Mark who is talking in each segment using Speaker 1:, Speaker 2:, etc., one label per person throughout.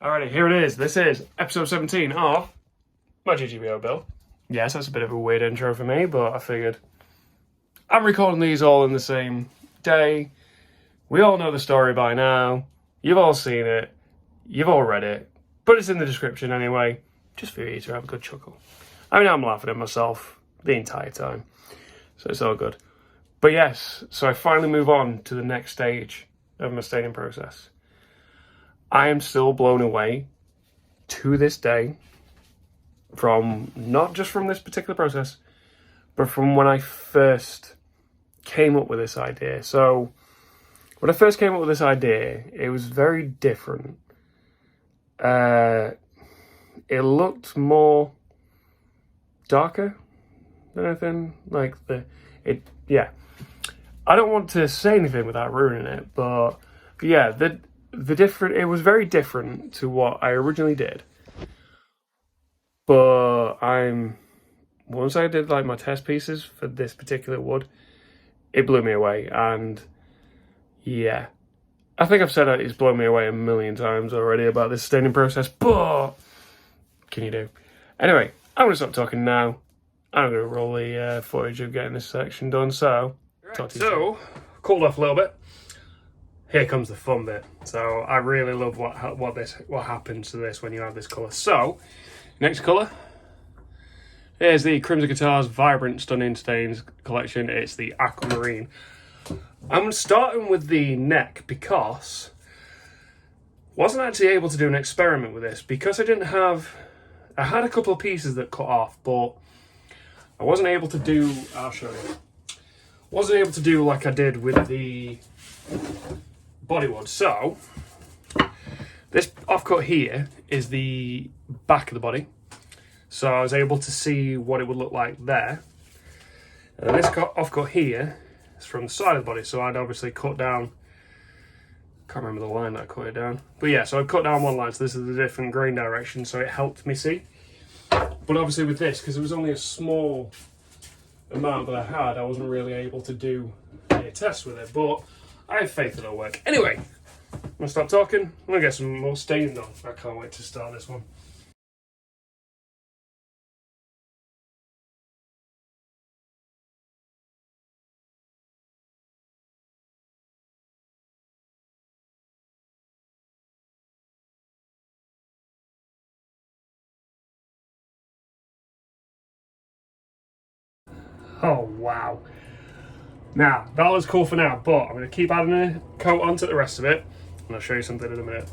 Speaker 1: Alrighty, here it is. This is episode 17 of my GGBO build. Yes, that's a bit of a weird intro for me, but I figured I'm recording these all in the same day. We all know the story by now. You've all seen it. You've all read it. But it's in the description anyway, just for you to have a good chuckle. I mean, I'm laughing at myself the entire time, so it's all good. But yes, so I finally move on to the next stage of my staining process. I am still blown away to this day from, not just from this particular process, but from when I first came up with this idea. So when I first came up with this idea, it was very different. It looked more darker than anything. Yeah. I don't want to say anything without ruining it, but yeah, it was very different to what I originally did. But once I did like my test pieces for this particular wood, it blew me away. And yeah, I think I've said it's blown me away a million times already about this staining process, but can you do? Anyway, I'm going to stop talking now. I'm going to roll the footage of getting this section done. So, cooled off a little bit. Here comes the fun bit. So I really love what happens to this when you have this colour. So, next colour. Here's the Crimson Guitars Vibrant Stunning Stains collection. It's the Aquamarine. I'm starting with the neck because I wasn't actually able to do an experiment with this because I had a couple of pieces that cut off, but I wasn't able to do, I'll show you. Wasn't able to do like I did with the bodywood. So this offcut here is the back of the body, so I was able to see what it would look like there. And this offcut here is from the side of the body, so I'd obviously cut down, can't remember the line that I cut it down, but yeah, so I cut down one line, so this is the different grain direction, so it helped me see. But obviously with this, because it was only a small amount that I had, I wasn't really able to do a test with it, but I have faith it'll work. Anyway, I'm going to stop talking. I'm going to get some more staining done. I can't wait to start this one. Oh, wow. Now, that was cool for now, but I'm going to keep adding a coat onto the rest of it, and I'll show you something in a minute.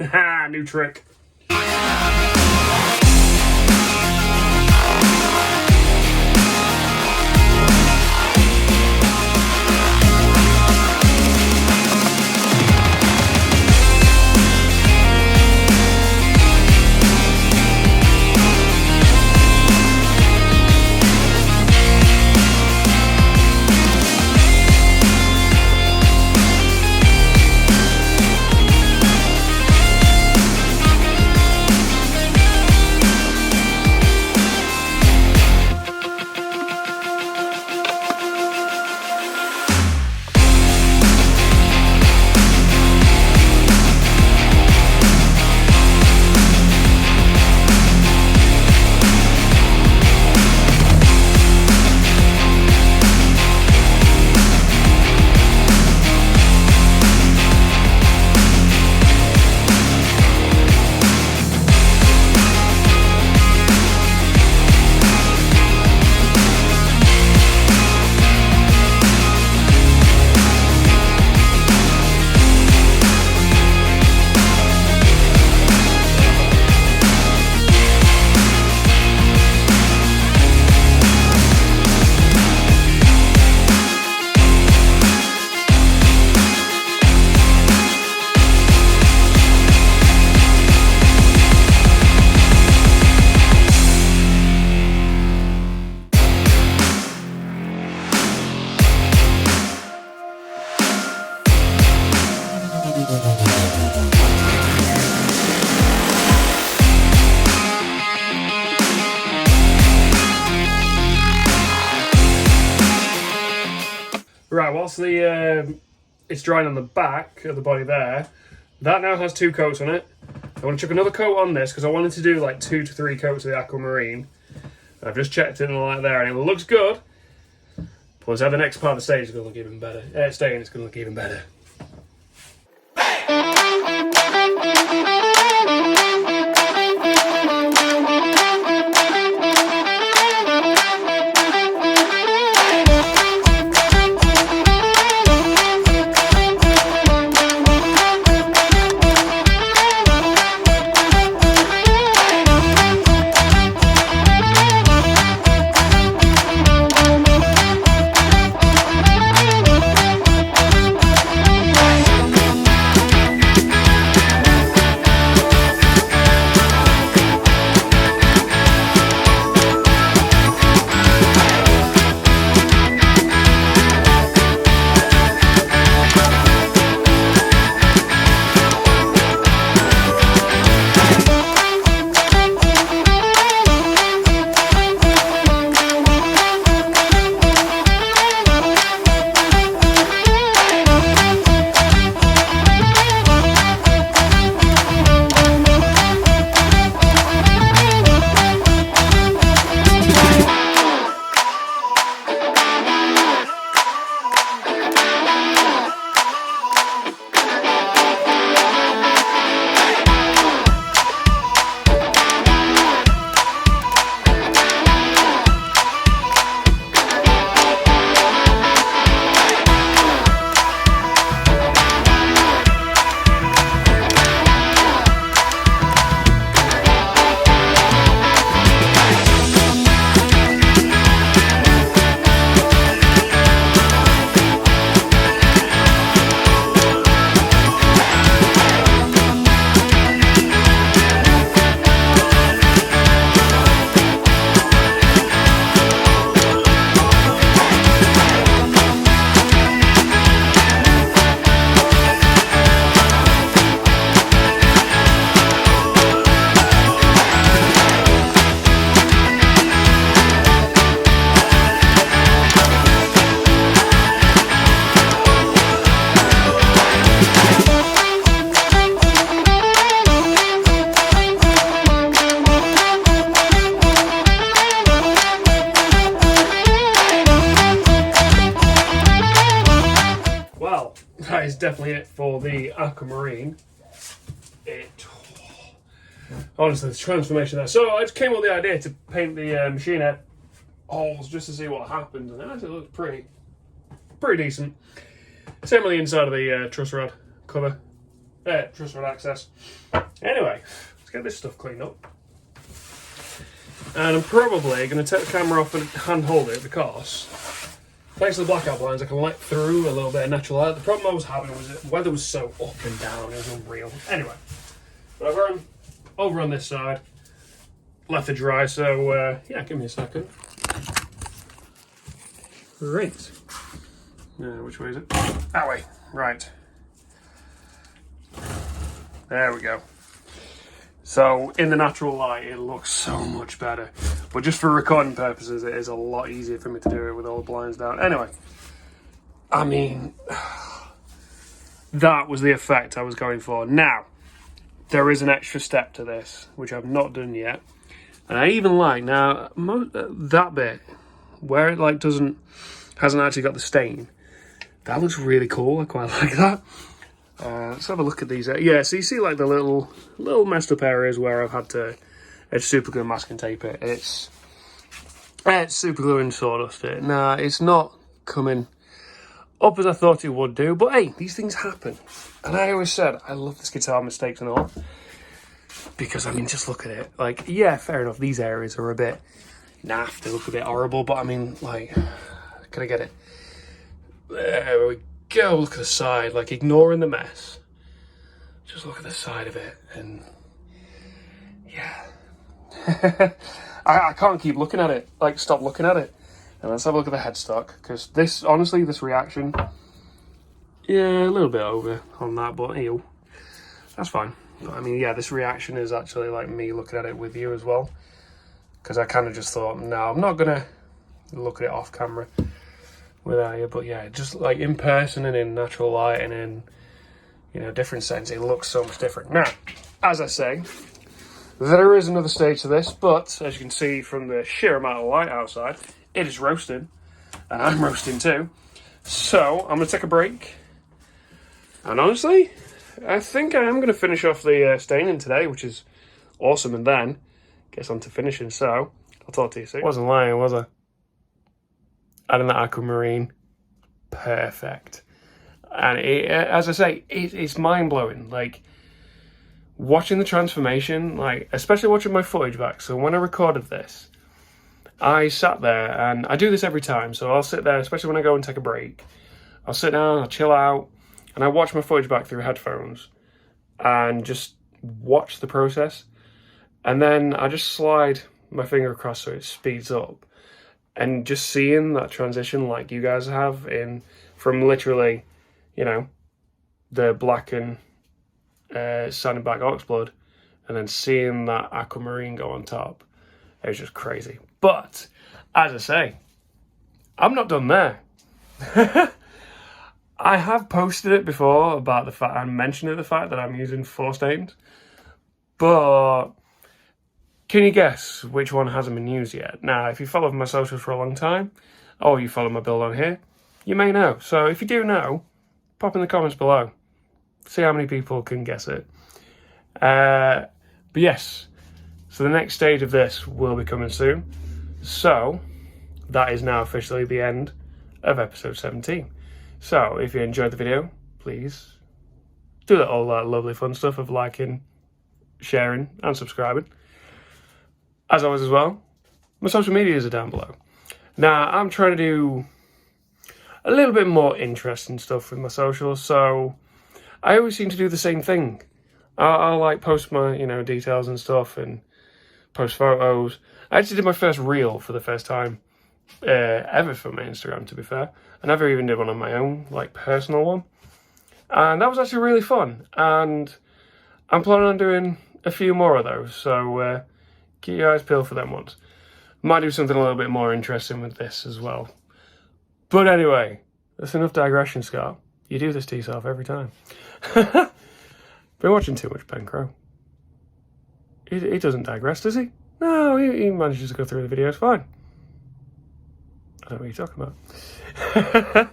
Speaker 1: Ha! New trick. Right, whilst it's drying on the back of the body there, that now has 2 coats on it. I want to chuck another coat on this because I wanted to do like 2 to 3 coats of the Aquamarine. I've just checked it and like there, and it looks good. Plus, how the next part of the stage is going to look even better. Staying, it's going to look even better. well, that is definitely it for the Aquamarine. Honestly, the transformation there. So I just came up with the idea to paint the machine head holes just to see what happened, and it actually looks pretty decent. Same on the inside of the truss rod cover, truss rod access. Anyway, let's get this stuff cleaned up. And I'm probably going to take the camera off and hand hold it because thanks to the blackout blinds I can let through a little bit of natural light. The problem I was having was that the weather was so up and down, it was unreal. Anyway, but I've run over on this side, left it dry, so yeah, give me a second. Right. Which way is it? That way. Right. There we go. So in the natural light, it looks so much better. But just for recording purposes, it is a lot easier for me to do it with all the blinds down. Anyway, I mean, that was the effect I was going for. Now, there is an extra step to this, which I've not done yet. And I even like, now, that bit, where it like hasn't actually got the stain, that looks really cool. I quite like that. Let's have a look at these. Yeah, so you see like the little messed up areas where I've had to super glue masking tape it. It's super glue and sawdust it. Nah, it's not coming up as I thought it would do, but hey, these things happen. And I always said, I love this guitar, mistakes and all, because I mean, just look at it. Like, yeah, fair enough, these areas are a bit naff, they look a bit horrible, but I mean, like, can I get it? There we go, look at the side, like ignoring the mess. Just look at the side of it, and yeah. I can't keep looking at it, like stop looking at it. And let's have a look at the headstock, because this, honestly, this reaction, yeah, a little bit over on that, but ew, that's fine. But I mean, yeah, this reaction is actually like me looking at it with you as well, because I kind of just thought, no, I'm not gonna look at it off camera without you. But yeah, just like in person and in natural light and in, you know, different sense, it looks so much different. Now, as I say, there is another stage to this, but as you can see from the sheer amount of light outside, it is roasting, and I'm roasting too. So I'm gonna take a break, and honestly, I think I am going to finish off the staining today, which is awesome, and then gets on to finishing. So I'll talk to you soon. Wasn't lying, was I? Adding that Aquamarine, perfect. And as I say, it's mind-blowing. Like, watching the transformation, like, especially watching my footage back. So when I recorded this, I sat there, and I do this every time. So I'll sit there, especially when I go and take a break. I'll sit down, I'll chill out, and I watch my footage back through headphones and just watch the process. And then I just slide my finger across so it speeds up. And just seeing that transition like you guys have in from literally, you know, the black and sanding back oxblood, and then seeing that Aquamarine go on top, it was just crazy. But as I say, I'm not done there. I have posted it before about the fact, I mentioned the fact that I'm using 4 stains, but can you guess which one hasn't been used yet? Now, if you follow my socials for a long time, or you follow my build on here, you may know. So if you do know, pop in the comments below. See how many people can guess it. But yes, so the next stage of this will be coming soon. So that is now officially the end of episode 17. So if you enjoyed the video, please do all that lovely fun stuff of liking, sharing and subscribing. As always as well, my social medias are down below. Now, I'm trying to do a little bit more interesting stuff with my socials, so I always seem to do the same thing. I'll like post my, you know, details and stuff and post photos. I actually did my first reel for the first time ever for my Instagram, to be fair. I never even did one on my own, like personal one. And that was actually really fun. And I'm planning on doing a few more of those, so keep your eyes peeled for them ones. Might do something a little bit more interesting with this as well. But anyway, that's enough digression, Scott. You do this to yourself every time. Been watching too much Ben Crow. He doesn't digress, does he? No, he manages to go through the videos fine. I don't know what you're talking about.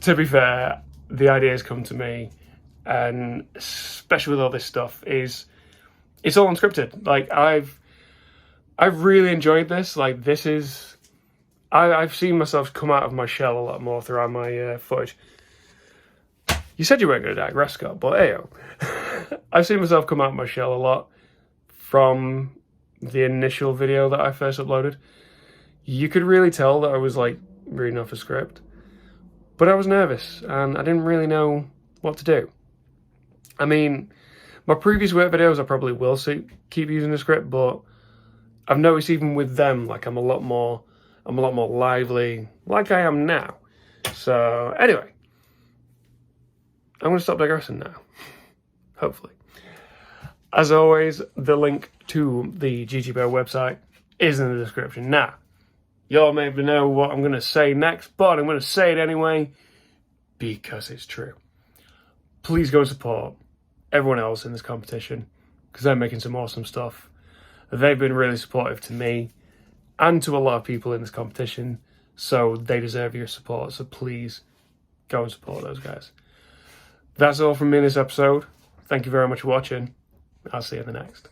Speaker 1: to be fair, the ideas come to me, and especially with all this stuff, it's all unscripted. Like, I've really enjoyed this. Like, this is... I've seen myself come out of my shell a lot more throughout my footage. You said you weren't going to digress, Scott, but ayo. I've seen myself come out of my shell a lot from the initial video that I first uploaded. You could really tell that I was, like, reading off a script. But I was nervous, and I didn't really know what to do. I mean, my previous work videos, I probably will keep using the script, but I've noticed even with them, like, I'm a lot more lively, like I am now. So, anyway. I'm going to stop digressing now. Hopefully. As always, the link to the GGBO website is in the description. Now, y'all may know what I'm going to say next, but I'm going to say it anyway because it's true. Please go and support everyone else in this competition because they're making some awesome stuff. They've been really supportive to me and to a lot of people in this competition, so they deserve your support. So please go and support those guys. That's all from me in this episode. Thank you very much for watching. I'll see you in the next.